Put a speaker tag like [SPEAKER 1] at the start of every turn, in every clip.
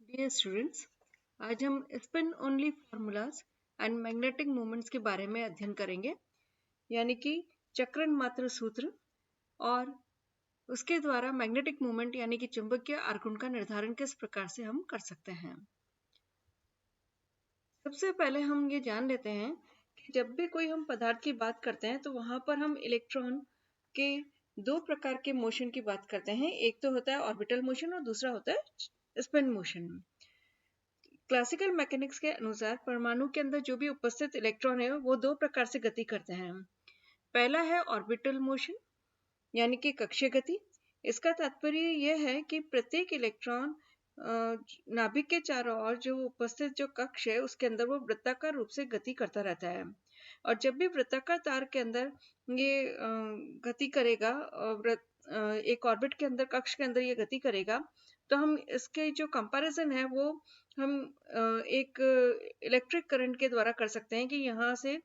[SPEAKER 1] Dear students, आज हम spin only formulas and magnetic moments के बारे में अध्ययन करेंगे, यानी कि चक्रण मात्र सूत्र और उसके द्वारा मैग्नेटिक मोमेंट यानी कि चुंबकीय आघूर्ण का निर्धारण किस प्रकार से हम कर सकते हैं। सबसे पहले हम ये जान लेते हैं कि जब भी कोई हम पदार्थ की बात करते हैं तो वहां पर हम इलेक्ट्रॉन के दो प्रकार के मोशन की बात करते हैं। एक तो होता है ऑर्बिटल मोशन और दूसरा होता है स्पिन मोशन। क्लासिकल मैकेनिक्स के अनुसार परमाणु के अंदर जो भी उपस्थित इलेक्ट्रॉन है वो दो प्रकार से गति करते हैं। पहला है ऑर्बिटल मोशन यानी कि कक्षीय गति। इसका तात्पर्य यह है कि प्रत्येक इलेक्ट्रॉन नाभिक के चारों ओर जो उपस्थित जो कक्ष है उसके अंदर वो वृत्ताकार रूप से गति करता रहता है। और जब भी वृत्ताकार तार के अंदर ये गति करेगा, एक ऑर्बिट के अंदर कक्ष के अंदर ये गति करेगा, तो हम इसके जो कंपैरिजन है वो हम एक इलेक्ट्रिक करंट के द्वारा कर सकते हैं कि यहाँ से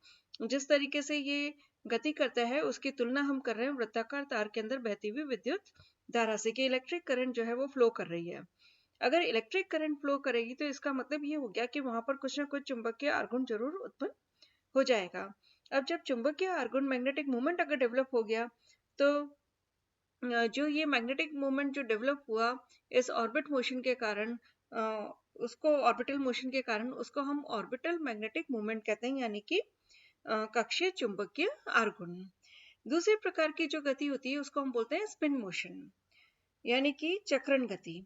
[SPEAKER 1] जिस तरीके से ये गति करता है उसकी तुलना हम कर रहे हैं वृत्ताकार तार के अंदर बहती हुई विद्युत धारा से कि इलेक्ट्रिक करंट जो है वो फ्लो कर रही है। अगर इलेक्ट्रिक करंट फ्लो करेगी तो इसका मतलब ये हो गया कि वहां पर कुछ ना कुछ चुंबकीय आघूर्ण जरूर उत्पन्न हो जाएगा। अब जब चुंबकीय आघूर्ण मैग्नेटिक मोमेंट अगर डेवलप हो गया तो जो ये मैग्नेटिक मोमेंट जो डेवलप हुआ इस ऑर्बिट मोशन के कारण, उसको ऑर्बिटल मोशन के कारण उसको हम ऑर्बिटल मैग्नेटिक मोमेंट कहते हैं, यानी कि कक्षीय चुंबकीय आघूर्ण। दूसरी प्रकार की जो गति होती है उसको हम बोलते हैं स्पिन मोशन यानी कि चक्रण गति।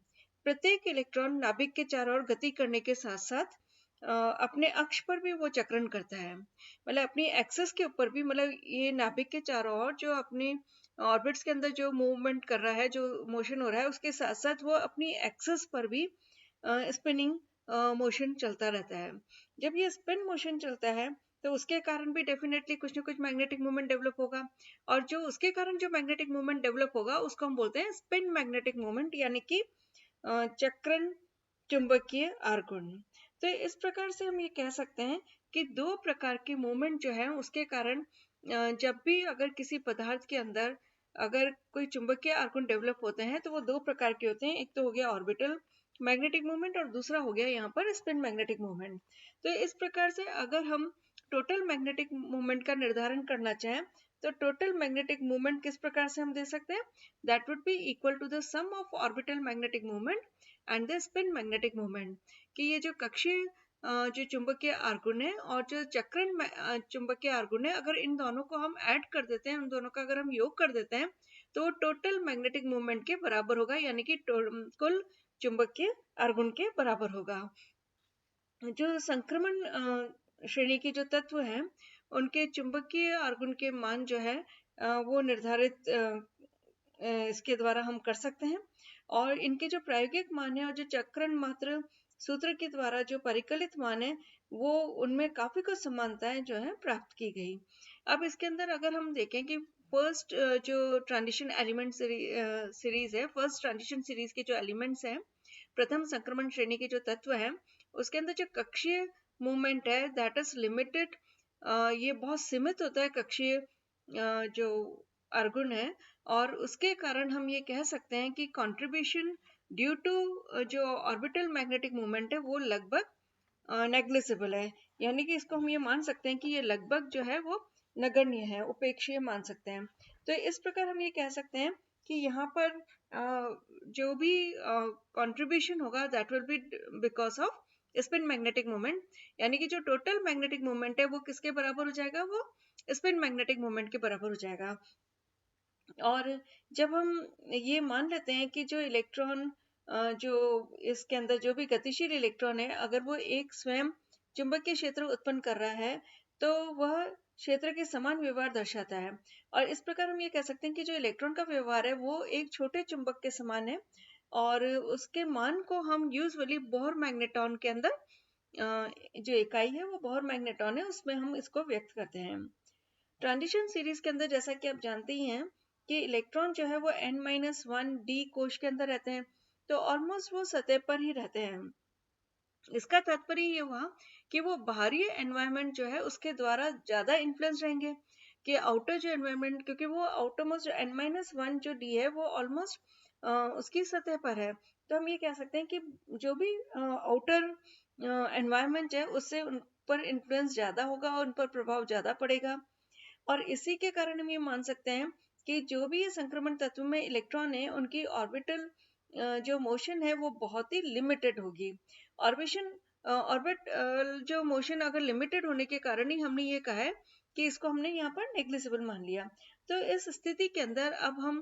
[SPEAKER 1] प्रत्येक इलेक्ट्रॉन नाभिक के चारों ओर गति करने के साथ साथ अपने अक्ष पर भी वो चक्रण करता है, मतलब अपनी एक्सिस के ऊपर भी, मतलब ये नाभिक के चारों ओर जो अपने ऑर्बिट्स के अंदर जो मूवमेंट कर रहा है, जो मोशन हो रहा है, उसके साथ साथ वो अपनी एक्सिस पर भी स्पिनिंग मोशन चलता रहता है। जब ये स्पिन मोशन चलता है तो उसके कारण भी डेफिनेटली कुछ ना कुछ मैग्नेटिक मूवमेंट डेवलप होगा, और जो उसके कारण जो मैग्नेटिक मूवमेंट डेवलप होगा उसको हम बोलते हैं स्पिन मैग्नेटिक मूवमेंट यानी कि चक्रण चुंबकीय आघूर्ण। तो इस प्रकार से हम ये कह सकते हैं कि दो प्रकार के मूवमेंट जो है उसके कारण जब भी अगर किसी पदार्थ के अंदर अगर कोई चुंबकीय आघूर्ण डेवलप होते हैं तो वो दो प्रकार के होते हैं। एक तो हो गया ऑर्बिटल मैग्नेटिक मूवमेंट और दूसरा हो गया यहाँ पर स्पिन मैग्नेटिक मूवमेंट। तो इस प्रकार से अगर हम टोटल मैग्नेटिक मूवमेंट का निर्धारण करना चाहें तो टोटल मैग्नेटिक मूवमेंट किस प्रकार से हम दे सकते हैं, that would be equal to the sum of orbital magnetic movement and the spin magnetic movement. कि ये जो कक्षीय जो चुंबकीय आघूर्ण है और जो चक्रण चुंबकीय आघूर्ण है, अगर इन दोनों को हम ऐड कर देते हैं, उन दोनों का अगर हम योग कर देते हैं तो टोटल मैग्नेटिक मूवमेंट के बराबर होगा, यानी कि कुल चुंबकीय आघूर्ण के बराबर होगा। जो संक्रमण श्रेणी के जो तत्व हैं उनके चुंबकीय आघूर्ण के मान जो है वो निर्धारित इसके द्वारा हम कर सकते हैं। और इनके जो प्रायोगिक मान है और जो चक्रण मात्र सूत्र के द्वारा जो परिकलित मान है वो उनमें काफी कुछ समानताएं जो है प्राप्त की गई। अब इसके अंदर अगर हम देखें कि फर्स्ट जो ट्रांजिशन एलिमेंट सीरीज है, फर्स्ट ट्रांजिशन सीरीज के जो एलिमेंट्स हैं, प्रथम संक्रमण श्रेणी के जो तत्व हैं, उसके अंदर जो कक्षीय मूवमेंट है दैट इज लिमिटेड, ये बहुत सीमित होता है कक्षीय जो आघूर्ण है, और उसके कारण हम ये कह सकते हैं कि कंट्रीब्यूशन ड्यू टू जो ऑर्बिटल मैग्नेटिक मूवमेंट है वो लगभग नेग्लिजिबल है, यानी कि इसको हम ये मान सकते हैं कि ये लगभग जो है वो नगण्य है, उपेक्षीय मान सकते हैं। तो इस प्रकार हम ये कह सकते हैं कि यहाँ पर जो भी कंट्रीब्यूशन होगा that will be because off spin magnetic movement, यानी कि जो टोटल मैग्नेटिक मूवमेंट है वो किसके बराबर हो जाएगा, वो स्पिन मैग्नेटिक मूवमेंट के बराबर हो जाएगा। और जब हम ये मान लेते हैं कि जो इलेक्ट्रॉन जो इसके अंदर जो भी गतिशील इलेक्ट्रॉन है अगर वो एक स्वयं चुंबकीय क्षेत्र उत्पन्न कर रहा है तो वह क्षेत्र के समान व्यवहार दर्शाता है। और इस प्रकार हम ये कह सकते हैं कि जो इलेक्ट्रॉन का व्यवहार है वो एक छोटे चुंबक के समान है, और उसके मान को हम यूजुअली बोहर मैग्नेट्रॉन के अंदर जो इकाई है वो बोहर मैग्नेट्रॉन है, उसमें हम इसको व्यक्त करते हैं। ट्रांजिशन सीरीज के अंदर जैसा कि आप जानते ही हैं कि इलेक्ट्रॉन जो है वो n-1d कोश के अंदर रहते हैं, तो ऑलमोस्ट वो सतह पर ही रहते हैं। इसका तात्पर्य ये हुआ कि वो बाहरी एनवायरनमेंट जो है उसके द्वारा ज्यादा इन्फ्लुएंस रहेंगे, कि आउटर जो एनवायरनमेंट, क्योंकि वो आउटरमोस्ट n-1 जो डी है वो ऑलमोस्ट उसकी सतह पर है, तो हम ये कह सकते हैं कि जो भी आउटर एनवायरनमेंट है उससे उन पर इन्फ्लुएंस ज्यादा होगा और उन पर प्रभाव ज्यादा पड़ेगा। और इसी के कारण हम ये मान सकते हैं कि जो भी ये संक्रमण तत्व में इलेक्ट्रॉन है उनकी ऑर्बिटल जो मोशन है वो बहुत ही लिमिटेड होगी। ऑर्बिशन ऑर्बिट जो मोशन अगर लिमिटेड होने के कारण ही हमने ये कहा है कि इसको हमने यहाँ पर नेग्लिजिबल मान लिया। तो इस स्थिति के अंदर अब हम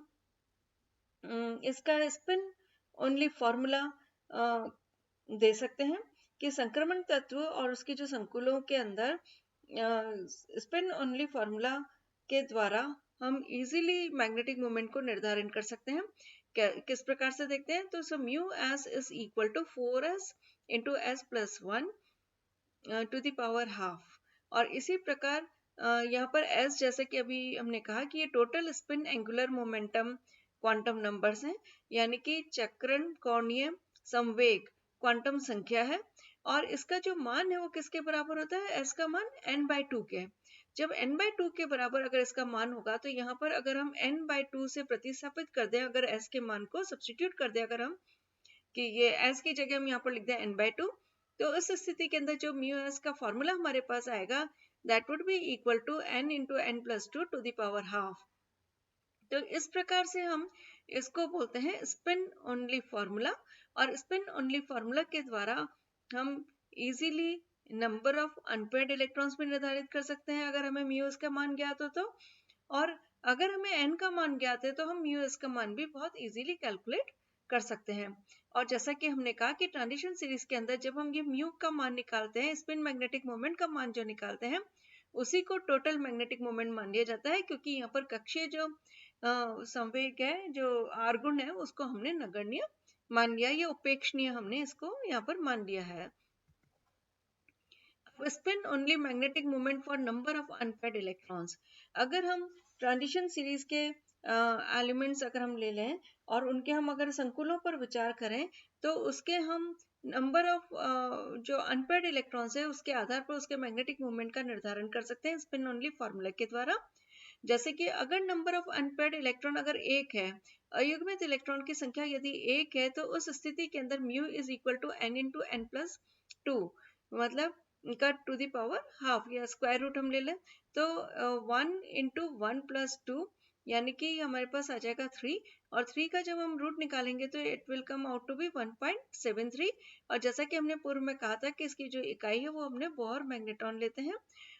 [SPEAKER 1] इसका स्पिन ओनली फॉर्मूला दे सकते हैं कि संक्रमण तत्व और उसके जो संकुलों के अंदर स्पिन ओनली फॉर्मूला के द्वारा हम इजीली मैग्नेटिक मोमेंट को निर्धारण कर सकते हैं। किस प्रकार से देखते हैं, तो so mu S is equal to 4s into S plus 1 to the power half. और इसी प्रकार यहाँ पर s जैसे कि अभी हमने कहा कि ये total spin angular momentum quantum numbers हैं, यानी कि चक्रण कोणीय संवेग क्वांटम संख्या है। और इसका जो मान है वो किसके बराबर होता है, s का मान n/2 के। जब n/2 के बराबर अगर इसका मान होगा तो यहाँ पर अगर हम n/2 से प्रतिस्थापित कर दें, अगर s के मान को सब्स्टिट्यूट कर दें, अगर हम कि ये s की जगह हम यहाँ पर लिख दें n/2, तो उस स्थिति के अंदर जो म्यू एस का फॉर्मूला हमारे पास आएगा that would be equal to n into n+2 to the power half. तो इस प्रकार से हम इसको बोलते हैं स्पिन ओनली फॉर्मूला। और स्पिन ओनली फॉर्मूला के द्वारा हम easily number of unpaired electrons भी निर्धारित कर सकते हैं अगर हमें म्यू एस का मान ज्ञात हो तो। और अगर हमें n का मान ज्ञात है तो हम म्यू एस का मान भी बहुत इजीली कैलकुलेट कर सकते हैं। और जैसा कि हमने कहा कि ट्रांजिशन सीरीज के अंदर जब हम ये म्यू का मान निकालते हैं, स्पिन मैग्नेटिक मोमेंट का मान जो निकालते हैं, उसी को टोटल मैग्नेटिक मोमेंट मान लिया जाता है, क्योंकि यहाँ पर कक्षीय जो संवेग है, जो आर्गुण है, उसको हमने नगण्य मान लिया, या उपेक्षणीय हमने इसको यहाँ पर मान लिया है। Spin only magnetic moment for number of unpaired electrons. अगर हम ट्रांजिशन सीरीज के एलिमेंट्स अगर हम ले लें और उनके हम अगर संकुलों पर विचार करें, तो उसके हम नंबर ऑफ जो अनपेयर्ड इलेक्ट्रॉन्स है उसके आधार पर उसके मैग्नेटिक मोमेंट का निर्धारण कर सकते हैं स्पिन ओनली फॉर्मूला के द्वारा। जैसे कि अगर नंबर ऑफ अनपेयर्ड इलेक्ट्रॉन अगर एक है, अयुग्मित इलेक्ट्रॉन की संख्या यदि एक है, तो उस स्थिति के अंदर mu is equal to n into n+2, मतलब का टू द पावर हाफ या स्क्वायर रूट हम ले लें, तो 1 इंटू 1+2 यानी कि हमारे पास आ जाएगा 3। और 3 का जब हम रूट निकालेंगे तो it will come out to be 1.73। और जैसा कि हमने पूर्व में कहा था कि इसकी जो इकाई है वो हमने बोहर मैग्नेट्रॉन लेते हैं।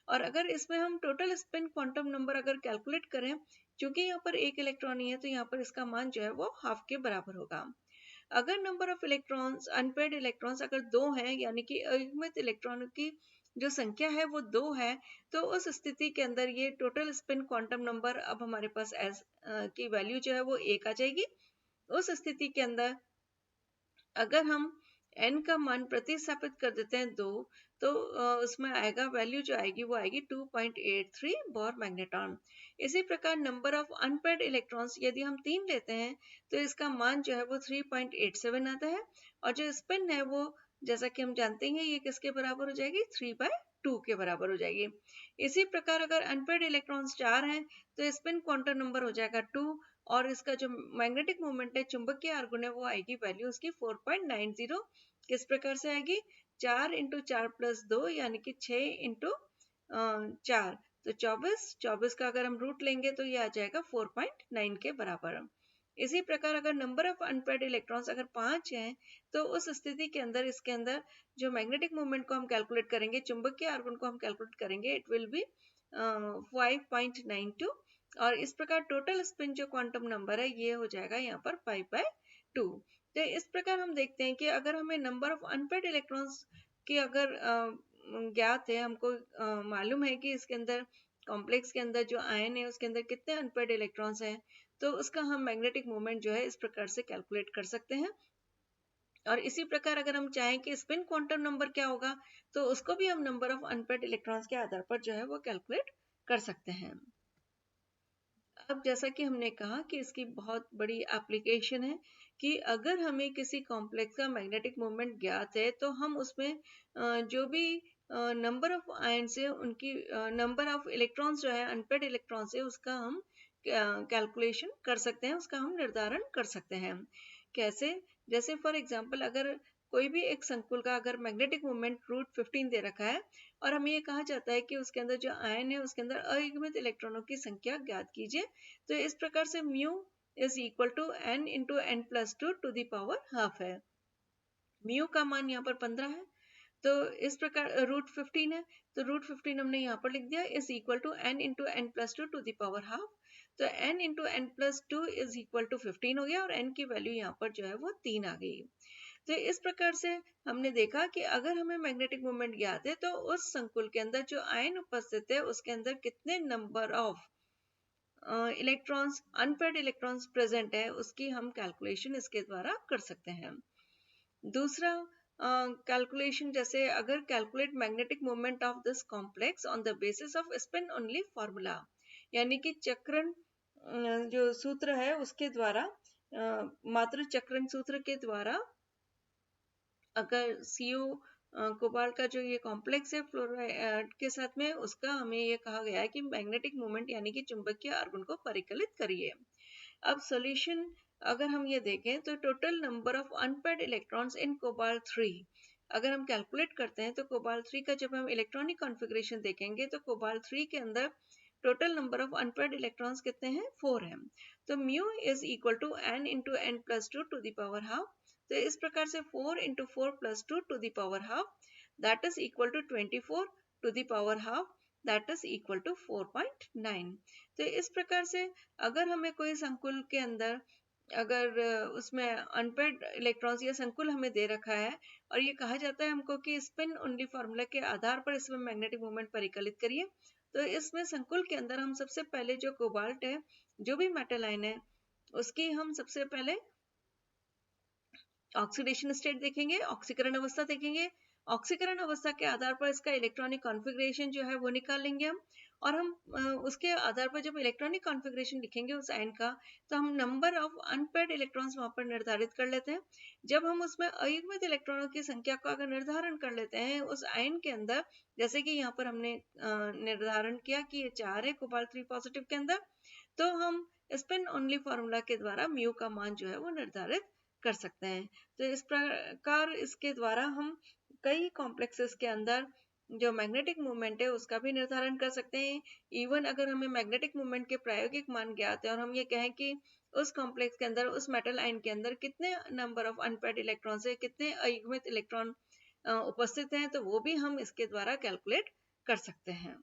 [SPEAKER 1] और अगर इसमें हम टोटल स्पिन क्वांटम नंबर अगर कैलकुलेट करें, क्योंकि यहाँ पर एक इलेक्ट्रॉन ही है, तो यहाँ पर इसका मान जो है वो हाफ के बराबर होगा। अगर number of electrons unpaired electrons अगर 2 हैं, यानी कि अयुग्मित इलेक्ट्रॉनों की जो संख्या है वो 2 है, तो उस स्थिति के अंदर ये टोटल स्पिन क्वांटम नंबर अब हमारे पास एस की वैल्यू जो है वो 1 आ जाएगी। उस स्थिति के अंदर अगर हम n का मान प्रतिस्थापित कर देते हैं 2, तो उसमें आएगा वैल्यू जो आएगी वो आएगी 2.83 बोहर मैग्नेट्रॉन। इसी प्रकार नंबर ऑफ अनपेयर्ड इलेक्ट्रॉन्स यदि हम 3 लेते हैं तो इसका मान जो है वो 3.87 आता है। और जो स्पिन है वो जैसा कि हम जानते हैं ये किसके बराबर हो जाएगी, 3/2 के बराबर हो जाएगी। इसी प्रकार अगर अनपेयर्ड इलेक्ट्रॉन्स 4 हैं तो स्पिन क्वांटम नंबर हो जाएगा 2, और इसका जो मैग्नेटिक मोमेंट है, चुंबकीय आर्गुण है, वो आएगी वैल्यू उसकी 4.90। किस प्रकार से आएगी, 4 इंटू 4+2 यानी कि 6 इंटू 4, तो 24 का अगर हम रूट लेंगे तो ये आ जाएगा 4.9 के बराबर। इसी प्रकार अगर नंबर ऑफ अनपेयर्ड इलेक्ट्रॉन्स अगर 5 हैं, तो उस स्थिति के अंदर इसके अंदर जो मैग्नेटिक मोमेंट को हम कैलकुलेट करेंगे, चुंबकीय आर्गुण को हम कैलकुलेट करेंगे, इट विल बी 5.92। और इस प्रकार टोटल स्पिन जो क्वांटम नंबर है ये हो जाएगा यहाँ पर 5/2। तो इस प्रकार हम देखते हैं कि अगर हमें नंबर ऑफ अनपेयर्ड इलेक्ट्रॉन्स की अगर ज्ञात है, हमको मालूम है कि इसके अंदर कॉम्प्लेक्स के अंदर जो आयन है उसके अंदर कितने अनपेयर्ड इलेक्ट्रॉन्स हैं, तो उसका हम मैग्नेटिक मोमेंट जो है इस प्रकार से कैलकुलेट कर सकते हैं। और इसी प्रकार अगर हम चाहें कि स्पिन क्वांटम नंबर क्या होगा, तो उसको भी हम नंबर ऑफ अनपेयर्ड इलेक्ट्रॉन्स के आधार पर जो है वो कैलकुलेट कर सकते हैं। अब जैसा कि हमने कहा कि इसकी बहुत बड़ी एप्लीकेशन है कि अगर हमें किसी कॉम्प्लेक्स का मैग्नेटिक मोमेंट ज्ञात है, तो हम उसमें जो भी नंबर ऑफ आयन से उनकी नंबर ऑफ इलेक्ट्रॉन्स जो है अनपेड इलेक्ट्रॉन से उसका हम कैलकुलेशन कर सकते हैं, उसका हम निर्धारण कर सकते हैं। कैसे? जैसे फॉर एग्जांपल अगर कोई भी एक संकुल का अगर मैग्नेटिक मोमेंट √15 दे रखा है और हमें ये कहा जाता है कि उसके अंदर जो आयन है उसके अंदर अयुग्मित इलेक्ट्रॉनों की संख्या ज्ञात कीजिए, तो इस प्रकार से mu is equal to n into N plus two to the power half है। म्यू का मान यहाँ पर 15 है, तो इस प्रकार √15 है, तो √15 हमने यहाँ पर लिख दिया is equal to n into N plus two to the power half. तो n into N plus two is equal to 15 हो गया और n की वैल्यू यहाँ पर जो है वो 3 आ गई। तो इस प्रकार से हमने देखा कि अगर हमें मैग्नेटिक मोमेंट ज्ञात है तो उस संकुल के अंदर जो आयन उपस्थित है उसके अंदर कितने number of electrons unpaired electrons present है उसकी हम कैलकुलेशन इसके द्वारा कर सकते हैं। दूसरा कैलकुलेशन जैसे अगर calculate magnetic moment of this complex on the basis off spin only formula, यानी कि चक्रण जो सूत्र है उसके द्वारा मात्र चक्रण सूत्र के द्वारा अगर CO कोबाल्ट का जो ये कॉम्प्लेक्स है फ्लोराइड के साथ में उसका हमें ये कहा गया है कि मैग्नेटिक मोमेंट यानी कि चुंबकीय आघूर्ण को परिकलित करिए। अब सॉल्यूशन अगर हम ये देखें तो total number of unpaid electrons in cobalt 3 अगर हम कैलकुलेट करते हैं तो कोबाल्ट 3 का जब हम इलेक्ट्रॉनिक कॉन्फ़िगरेशन देखेंगे तो कोबाल्ट 3 के अंदर total number of unpaid electrons कितने हैं? 4 हैं। तो mu is equal to n into N plus two to the power half. तो इस प्रकार से 4 into 4 plus two to the power half that is equal to 24 to the power half that is equal to 4.9। तो इस प्रकार से अगर हमें कोई संकुल के अंदर अगर उसमें अनपेड इलेक्ट्रॉन्स या संकुल हमें दे रखा है और ये कहा जाता है हमको कि स्पिन ओनली फॉर्मूला के आधार पर इसमें मैग्नेटिक मोमेंट परिकलित करिए, तो इसमें संकुल के अंदर हम सबसे पहले जो कोबाल्ट है जो भी मेटल आयन है उसकी हम सबसे पहले ऑक्सीडेशन स्टेट देखेंगे, ऑक्सीकरण अवस्था देखेंगे। ऑक्सीकरण अवस्था के आधार पर इसका इलेक्ट्रॉनिक कॉन्फ़िगरेशन जो है वो निकाल लेंगे हम, और हम उसके आधार पर जब इलेक्ट्रॉनिक कॉन्फ़िगरेशन लिखेंगे उस आयन का तो हम नंबर ऑफ अनपेड इलेक्ट्रॉन्स वहां पर निर्धारित कर लेते हैं। जब हम उसमें अयुग्मित इलेक्ट्रॉनों की संख्या को अगर निर्धारण कर लेते हैं उस आयन के अंदर, जैसे कि यहाँ पर हमने निर्धारण किया कि ये 4 है कोबाल्ट 3 पॉजिटिव के अंदर, तो हम स्पिन ओनली फॉर्मूला के द्वारा म्यू का मान जो है वो निर्धारित कर सकते हैं। तो इस प्रकार इसके द्वारा हम कई कॉम्प्लेक्सेस के अंदर जो मैग्नेटिक मूवमेंट है उसका भी निर्धारण कर सकते हैं। इवन अगर हमें मैग्नेटिक मूवमेंट के प्रायोगिक मान ज्ञात है और हम ये कहें कि उस कॉम्प्लेक्स के अंदर उस मेटल आयन के अंदर कितने नंबर ऑफ अनपेड इलेक्ट्रॉन है, कितने अयुग्मित इलेक्ट्रॉन उपस्थित हैं, तो वो भी हम इसके द्वारा कैलकुलेट कर सकते हैं।